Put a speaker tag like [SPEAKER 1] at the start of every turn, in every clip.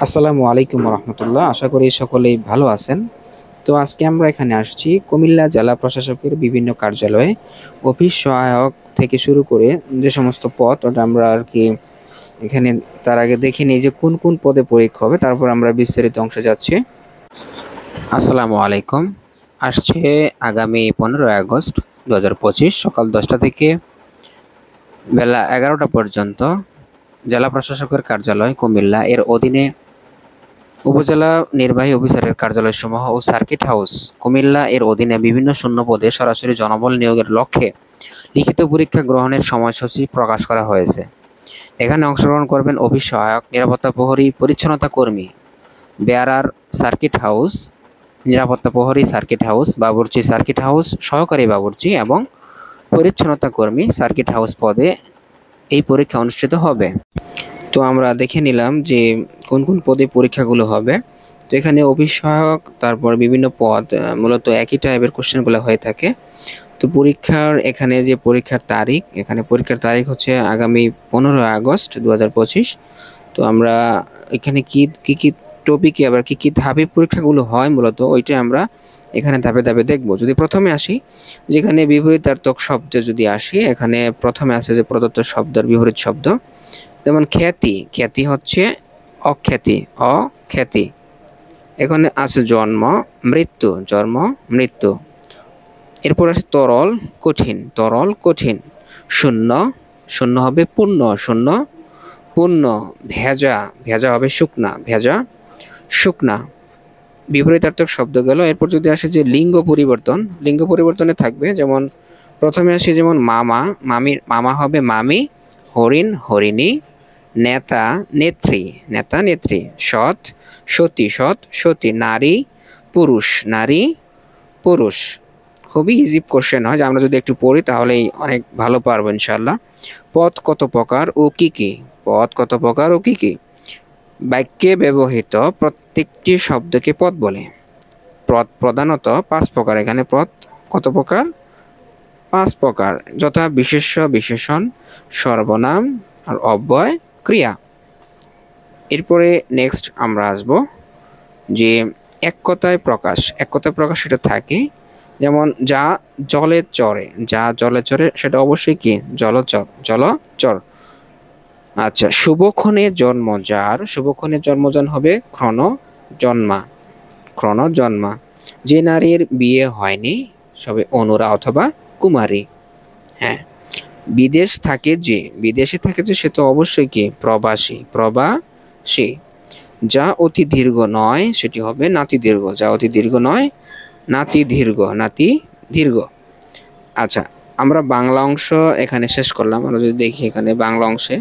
[SPEAKER 1] আসসালামু আলাইকুম রহমতুল্লাহ। আশা করি সকলেই ভালো আছেন। তো আজকে আমরা এখানে আসছি কুমিল্লা জেলা প্রশাসকের বিভিন্ন কার্যালয়ে অফিস সহায়ক থেকে শুরু করে যে সমস্ত পদ ওটা আমরা আর কি এখানে তার আগে দেখে নিই যে কোন কোন পদে পরীক্ষা হবে, তারপর আমরা বিস্তারিত অংশে যাচ্ছি। আসসালামু আলাইকুম। আসছে আগামী 15 আগস্ট 2025 সকাল 10টা থেকে বেলা 11টা পর্যন্ত জেলা প্রশাসকের কার্যালয় কুমিল্লা এর অধীনে উপজেলা নির্বাহী অফিসারের কার্যালয়সমূহ ও সার্কিট হাউস কুমিল্লা এর অধীনে বিভিন্ন শূন্য পদে সরাসরি জনবল নিয়োগের লক্ষ্যে লিখিত পরীক্ষা গ্রহণের সময়সূচি প্রকাশ করা হয়েছে। এখানে অংশগ্রহণ করবেন অফিস সহায়ক, নিরাপত্তা প্রহরী, পরিচ্ছন্নতা কর্মী, বেয়ারার সার্কিট হাউস, নিরাপত্তা প্রহরী সার্কিট হাউস, বাবুর্চি সার্কিট হাউস, সহকারী বাবুর্চি এবং পরিচ্ছন্নতা কর্মী সার্কিট হাউস পদে এই পরীক্ষা অনুষ্ঠিত হবে। তো আমরা দেখে নিলাম যে কোন কোন পদে পরীক্ষাগুলো হবে। তো এখানে অফিস সহায়ক, তারপর বিভিন্ন পদ, মূলত একই টাইপের কোশ্চেনগুলো হয়ে থাকে। তো পরীক্ষার এখানে যে পরীক্ষার তারিখ, এখানে পরীক্ষার তারিখ হচ্ছে আগামী 15 আগস্ট 2025। তো আমরা এখানে কি কি কি টপিকে আবার কি কি ধাপে পরীক্ষাগুলো হয় মূলত ওইটা আমরা এখানে ধাপে ধাপে দেখব। যদি প্রথমে আসি, যেখানে বিপরীতার্থক শব্দ যদি আসি, এখানে প্রথমে আছে যে প্রদত্ত শব্দের বিপরীত শব্দ, যেমন খ্যাতি, খ্যাতি হচ্ছে অখ্যাতি, অখ্যাতি। এখানে আছে জন্ম, মৃত্যু, জন্ম, মৃত্যু। এরপর আছে তরল, কঠিন, তরল, কঠিন। শূন্য, শূন্য হবে পূর্ণ, শূন্য, পূর্ণ। ভেজা, ভেজা হবে শুকনা, ভেজা, শুকনা। বিপরীতার্থক শব্দ গেল। এরপর যদি আসে যে লিঙ্গ পরিবর্তন, লিঙ্গ পরিবর্তনে থাকবে যেমন প্রথমে আসে যেমন মামা, মামির মামা হবে মামি, হরিণ, হরিণী, নেতা, নেত্রী, নেতা, নেত্রী। সৎ, সতী, সৎ, সতী। নারী, পুরুষ, নারী, পুরুষ। খুবই ইজি কোশ্চেন হয়, যে আমরা যদি একটু পড়ি তাহলেই অনেক ভালো পারবো ইনশাল্লাহ। পদ কত প্রকার ও কি কি? পদ কত প্রকার ও কি কি? বাক্যে ব্যবহৃত প্রত্যেকটি শব্দকে পদ বলে। পদ প্রধানত 5 প্রকার। এখানে পদ কত প্রকার? 5 প্রকার, যথা বিশেষ্য, বিশেষণ, সর্বনাম আর অব্যয়, ক্রিয়া। এরপরে নেক্সট আমরা আসব যে এক কথায় প্রকাশ। এক কথায় প্রকাশ সেটা থাকে, যেমন যা জলে চরে, যা জলে চরে সেটা অবশ্যই কি? জলচর, জলচর। আচ্ছা, শুভক্ষণে জন্ম যার, শুভক্ষণে জন্মজন হবে ক্ষণ জন্মা, ক্ষণ জন্মা। যে নারীর বিয়ে হয়নি সবে অনুরা অথবা কুমারী। হ্যাঁ। বিদেশ থাকে যে, বিদেশে থাকে যে সে তো অবশ্যই কি? প্রবাসী, প্রবাসী। যা অতি দীর্ঘ নয় সেটি হবে নাতি দীর্ঘ, যা অতি দীর্ঘ নয় নাতি দীর্ঘ, নাতি দীর্ঘ। আচ্ছা, আমরা বাংলা অংশ এখানে শেষ করলাম। আমরা যদি দেখি এখানে বাংলা অংশে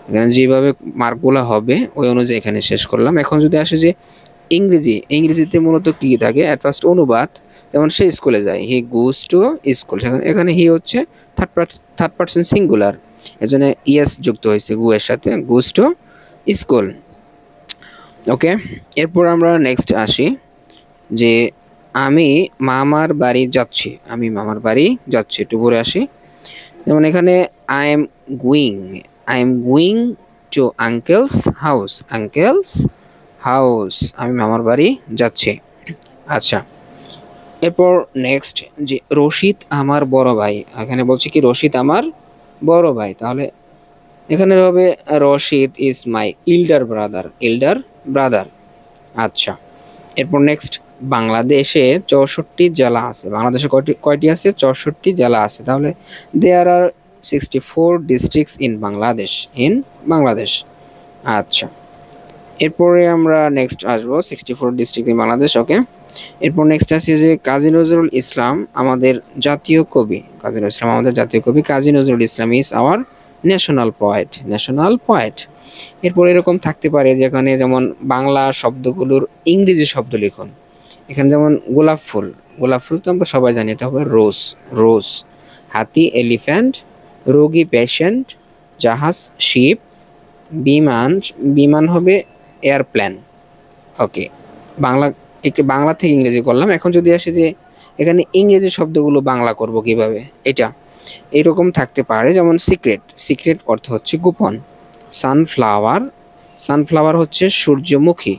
[SPEAKER 1] এখানে যেভাবে মার্কগুলো হবে ওই অনুযায়ী এখানে শেষ করলাম। এখন যদি আসে যে ইংরেজি, ইংরেজিতে মূলত কি থাকে? অ্যাট ফার্স্ট অনুবাদ, যেমন সে স্কুলে যায়, হি গোজ টু স্কুল। এখানে হি হচ্ছে থার্ড পার্সন সিঙ্গুলার, এজন্য ইয়েস যুক্ত হয়েছে গু এর সাথে, গোজ টু স্কুল। ওকে। এরপর আমরা নেক্সট আসি যে আমি মামার বাড়ি যাচ্ছি, আমি মামার বাড়ি যাচ্ছি, একটু পরে আসি। যেমন এখানে I am going, I am going to uncle's house, uncle's house, আমি মামার বাড়ি যাচ্ছি। আচ্ছা, এরপর নেক্সট যে রশিদ আমার বড় ভাই, এখানে বলছে কি রশিদ আমার বড় ভাই, তাহলে এখানে হবে Rashid is my elder brother, elder brother. আচ্ছা, এরপর নেক্সট বাংলাদেশে 64 জেলা আছে। বাংলাদেশে কয়টি আছে? 64 জেলা আছে। তাহলে দেয়ার আর 64 districts in Bangladesh, in Bangladesh. আচ্ছা, এরপরে আমরা নেক্সট আসবো 64 ডিস্ট্রিক্ট ইন বাংলাদেশ। ওকে। এরপর নেক্সট আসছে যে কাজী নজরুল ইসলাম আমাদের জাতীয় কবি, কাজী নজরুল ইসলাম আমাদের জাতীয় কবি, Kazi Nazrul Islam is our national poet, national poet. এরপর এরকম থাকতে পারে যেখানে যেমন বাংলা শব্দগুলোর ইংরেজি শব্দ লিখুন। এখানে যেমন গোলাপ ফুল, গোলাপ ফুল তো আমরা সবাই জানি এটা হবে রোজ, রোজ। হাতি এলিফ্যান্ট, রোগী পেশেন্ট, জাহাজ শিপ, বিমান, বিমান হবে এয়ারপ্লেন। ওকে, বাংলা একটু বাংলা থেকে ইংরেজি করলাম। এখন যদি আসে যে এখানে ইংরেজি শব্দগুলো বাংলা করব কিভাবে, এটা এরকম থাকতে পারে যেমন সিক্রেট, সিক্রেট অর্থ হচ্ছে গোপন। সানফ্লাওয়ার, সানফ্লাওয়ার হচ্ছে সূর্যমুখী।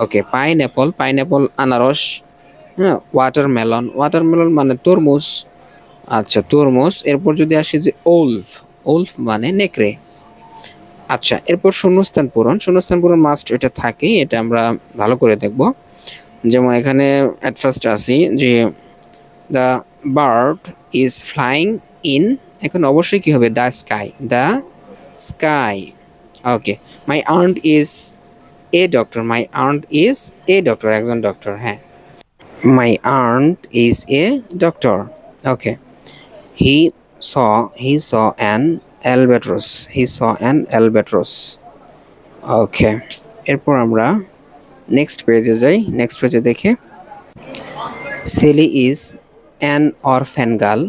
[SPEAKER 1] ওকে, পাইনঅ্যাপল, পাইনঅ্যাপল আনারস। হ্যাঁ, ওয়াটারমেলন, ওয়াটারমেলন মানে তরমুজ। আচ্ছা, তরমুজ। এরপর যদি আসি যে ওলফ, ওলফ মানে নেকড়ে। আচ্ছা, এরপর শূন্যস্থান পূরণ, শূন্যস্থান পূরণ মাস্ট, এটা থাকেই, এটা আমরা ভালো করে দেখব। যেমন এখানে অ্যাট ফার্স্ট আসি যে the bird is flying in, এখন অবশ্যই কি হবে, the sky, the sky. Okay, my aunt is a doctor, my aunt is a doctor, একজন ডক্টর, হ্যাঁ, my aunt is a doctor. Okay, he he saw an albatross, he saw an albatross. Okay, এরপর আমরা next পেজে যাই। Next পেজে দেখে Sally is an orphan girl,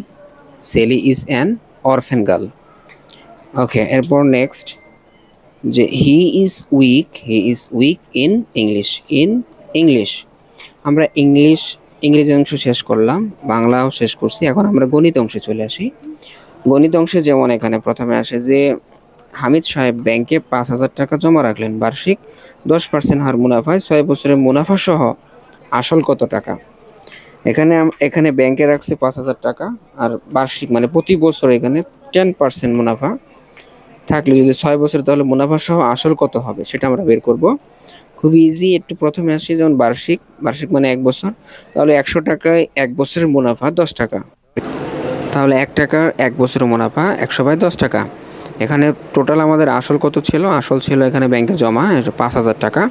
[SPEAKER 1] Sally is an orphan girl. Okay, এরপর next যে he is weak, he is weak in English, in English. আমরা ইংরেজি অংশ শেষ করলাম, বাংলাও শেষ করছি, এখন আমরা গণিত অংশে চলে আসি। গণিত অংশে যেমন এখানে প্রথমে আসে যে হামিদ সাহেব ব্যাংকে 5,000 টাকা জমা রাখলেন, বার্ষিক 10% হার মুনাফায় 6 বছরের মুনাফা সহ আসল কত টাকা। এখানে ব্যাংকে রাখছে 5,000 টাকা, আর বার্ষিক মানে প্রতি বছর এখানে 10% মুনাফা থাকলে যদি 6 বছর, তাহলে মুনাফা সহ আসল কত হবে সেটা আমরা বের করব। খুব ইজি, একটু প্রথমে আসি যেমন বার্ষিক, বার্ষিক মানে 1 বছর, তাহলে 100 টাকায় 1 বছরের মুনাফা 10 টাকা, তাহলে 1 টাকার 1 বছরের মুনাফা 100/10 টাকা। এখানে টোটাল আমাদের আসল কত ছিল, আসল ছিল এখানে ব্যাংকে জমা 5,000 টাকা,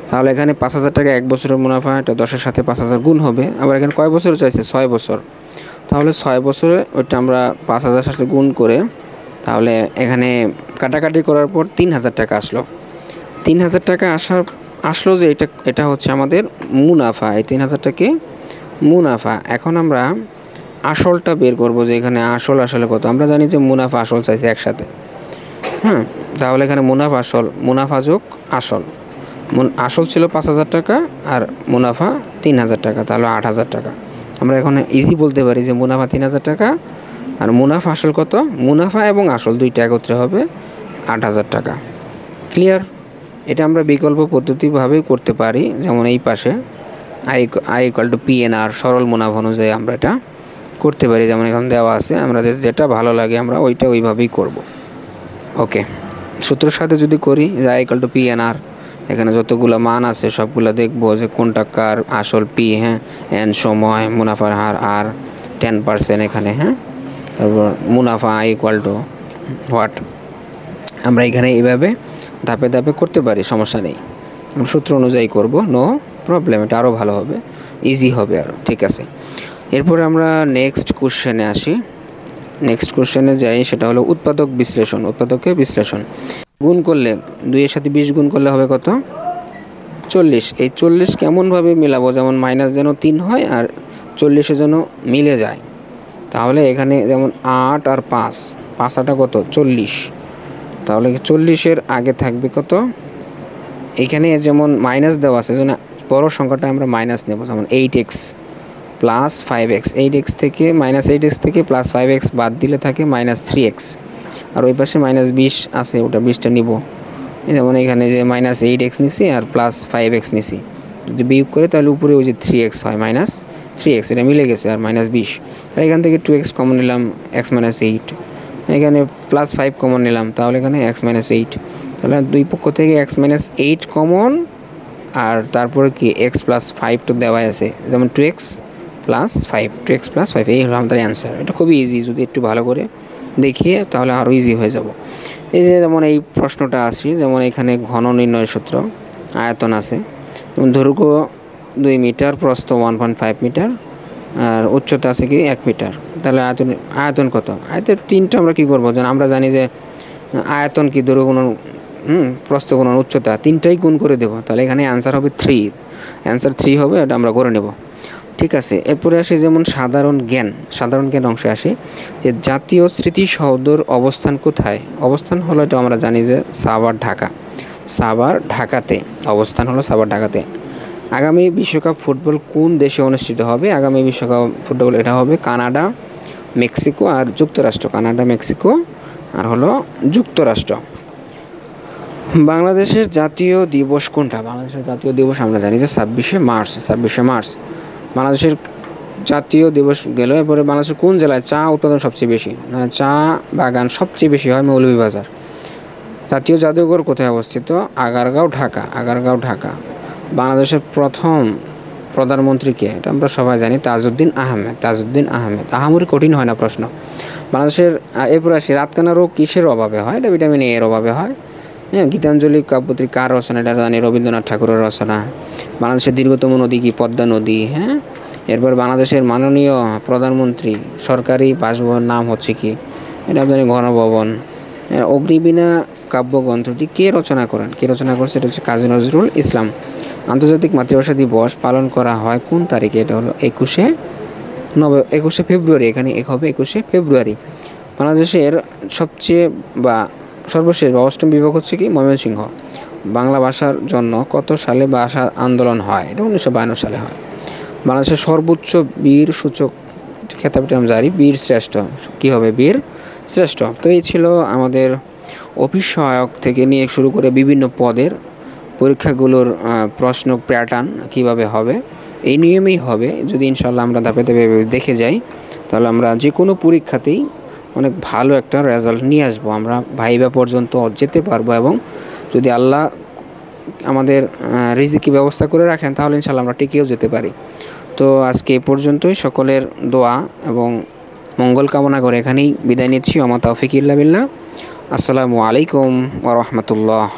[SPEAKER 1] তাহলে এখানে 5,000 টাকা 1 বছরের মুনাফা, এটা 10-এর সাথে 5,000 গুণ হবে। আবার এখানে কয় বছর চাইছে, 6 বছর, তাহলে 6 বছরে ওইটা আমরা 5,000 সাথে গুণ করে, তাহলে এখানে কাটাকাটি করার পর 3,000 টাকা আসলো। 3,000 টাকা আসলো যে এটা হচ্ছে আমাদের মুনাফা, এই 3,000 টাকা মুনাফা। এখন আমরা আসলটা বের করব যে এখানে আসলে কত। আমরা জানি যে মুনাফা আসল চাইছে একসাথে, হ্যাঁ, তাহলে এখানে মুনাফা যোগ আসল, আসল ছিল 5,000 টাকা আর মুনাফা 3,000 টাকা, তাহলে 8,000 টাকা। আমরা এখন ইজি বলতে পারি যে মুনাফা 3,000 টাকা আর মুনাফা আসল কত, মুনাফা এবং আসল দুইটা একত্রে হবে 8,000 টাকা। ক্লিয়ার? এটা আমরা বিকল্প পদ্ধতিভাবেই করতে পারি, যেমন এই পাশে আই ইকুয়াল টু PNR, সরল মুনাফা অনুযায়ী আমরা এটা করতে পারি, যেমন এখানে দেওয়া আছে, আমরা যেটা ভালো লাগে আমরা ওইটা ওইভাবেই করব। ওকে, সূত্রের সাথে যদি করি যে আই ইকুয়াল টু PNR, এখানে যতগুলো মান আছে সবগুলো দেখবো যে কোনটা কার আসল P, হ্যাঁ, N সময়, মুনাফার হার আর 10% এখানে, হ্যাঁ, তারপর মুনাফা আই ইকুয়াল টু হোয়াট। আমরা এখানে এইভাবে ধাপে ধাপে করতে পারি, সমস্যা নেই, সূত্র অনুযায়ী করব, নো প্রবলেম, এটা আরও ভালো হবে, ইজি হবে আরও। ঠিক আছে, এরপরে আমরা নেক্সট কোশ্চেনে আসি। নেক্সট কোশ্চেনে যাই, সেটা হলো উৎপাদক বিশ্লেষণ, উৎপাদকের বিশ্লেষণ। গুণ করলে 2-এর সাথে 20 গুণ করলে হবে কত, 40। এই 40 কেমনভাবে মেলাবো, যেমন মাইনাস যেন 3 হয় আর 40 যেন মিলে যায়। তাহলে এখানে যেমন 8 আর 5, 5 8 কত, 40, তাহলে 40-এর আগে থাকবে কত, এখানে যেমন মাইনাস দেওয়া আছে, যেন বড় সংখ্যাটা আমরা মাইনাস নেব, যেমন 8x প্লাস 5x, 8x থেকে -8x থেকে প্লাস 5x বাদ দিলে থাকে -3x, আর ওই পাশে -20 আছে, ওটা 20টা নিব। যেমন এখানে যে -8x নিছি আর প্লাস 5x নিছি, যদি বিয়োগ করে তাহলে উপরে ওই যে 3x হয়, -3x, এটা মিলে গেছে, আর -20, আর এখান থেকে 2x কমন নিলাম, x - 8, এখানে +5 কমন নিলাম, তাহলে এখানে x - 8, তাহলে দুই পক্ষ থেকে x - 8 কমন, আর তারপরে কি x + 5 তো দেওয়াই আছে, যেমন 2x + 5, 2x + 5, এই হলো আমাদের অ্যান্সার। এটা খুবই ইজি, যদি একটু ভালো করে দেখিয়ে তাহলে আরও ইজি হয়ে যাব। এই যে যেমন এই প্রশ্নটা আসি, যেমন এখানে ঘন নির্ণয় সূত্র, আয়তন আছে, যেমন দৈর্ঘ্য 2 মিটার, প্রস্থ 1.5 মিটার, আর উচ্চতা আছে কি 1 মিটার, তাহলে আয়তন কত। আয়তন 3টা আমরা কী করবো, যেন আমরা জানি যে আয়তন কি, দৈর্ঘ্য গুণন প্রস্থ গুণন উচ্চতা, 3টাই গুণ করে দেবো, তাহলে এখানে অ্যান্সার হবে 3, অ্যান্সার 3 হবে, এটা আমরা করে নেব। ঠিক আছে, এরপরে আসি যেমন সাধারণ জ্ঞান অংশে আসি, যে জাতীয় স্মৃতিসৌধর অবস্থান কোথায়। অবস্থান হলো, এটা আমরা জানি যে সাভার ঢাকাতে অবস্থান হলো, সাভার ঢাকাতে। আগামী বিশ্বকাপ ফুটবল কোন দেশে অনুষ্ঠিত হবে। আগামী বিশ্বকাপ ফুটবল এটা হবে কানাডা, মেক্সিকো আর যুক্তরাষ্ট্র, কানাডা, মেক্সিকো আর হলো যুক্তরাষ্ট্র। বাংলাদেশের জাতীয় দিবস কোনটা? বাংলাদেশের জাতীয় দিবস আমরা জানি যে 26শে মার্চ। বাংলাদেশের জাতীয় দিবস গেল, এরপরে বাংলাদেশের কোন জেলায় চা উৎপাদন সবচেয়ে বেশি, মানে চা বাগান সবচেয়ে বেশি হয় মৌলভীবাজার। জাতীয় জাদুঘর কোথায় অবস্থিত? আগারগাঁও ঢাকা। বাংলাদেশের প্রথম প্রধানমন্ত্রী কে? এটা আমরা সবাই জানি, তাজউদ্দিন আহমেদ। আহামরি কঠিন হয় না প্রশ্ন। বাংলাদেশের এরপর আসি, রাতকানা রোগ কিসের অভাবে হয়? এটা ভিটামিন এ এর অভাবে হয়। হ্যাঁ, গীতাঞ্জলি কাব্যটি কার রচনা? এটা জানি রবীন্দ্রনাথ ঠাকুরের রচনা। বাংলাদেশের দীর্ঘতম নদী কি? পদ্মা নদী। হ্যাঁ, এরপর বাংলাদেশের মাননীয় প্রধানমন্ত্রী সরকারি বাসভবন নাম হচ্ছে কি? এটা জানি গণভবন। অগ্নিবীণা কাব্যগ্রন্থটি কে রচনা করছে? এটা হচ্ছে কাজী নজরুল ইসলাম। আন্তর্জাতিক মাতৃভাষা দিবস পালন করা হয় কোন তারিখে? এটা হলো 21শে ফেব্রুয়ারি। এখানে এক হবে 21শে ফেব্রুয়ারি। বাংলাদেশের সবচেয়ে বা সর্বশেষ বা অষ্টম বিভাগ হচ্ছে কি? ময়মনসিংহ। বাংলা ভাষার জন্য কত সালে ভাষা আন্দোলন হয়? এটা 1952 সালে হয়। বাংলাদেশের সর্বোচ্চ বীর সূচক খেতাবটি আমরা জানি বীর শ্রেষ্ঠ। কী হবে? বীর শ্রেষ্ঠ। তো এই ছিল আমাদের অফিস সহায়ক থেকে নিয়ে শুরু করে বিভিন্ন পদের পরীক্ষাগুলোর প্রশ্ন প্যাটার্ন কীভাবে হবে, এই নিয়মেই হবে। যদি ইনশাল্লাহ আমরা ধাপে ধাপে দেখে যাই, তাহলে আমরা যে কোনো পরীক্ষাতেই অনেক ভালো একটা রেজাল্ট নিয়ে আসবো। আমরা ভাইবা পর্যন্ত যেতে পারবো, এবং যদি আল্লাহ আমাদের রিজিকি ব্যবস্থা করে রাখেন, তাহলে ইনশাল্লাহ আমরা টিকেও যেতে পারি। তো আজকে এই পর্যন্তই। সকলের দোয়া এবং মঙ্গল কামনা করে এখানেই বিদায় নিচ্ছি। ওমা তাওফিক ইল্লা বিল্লাহ। আসসালামু আলাইকুম ওয়া রাহমাতুল্লাহ।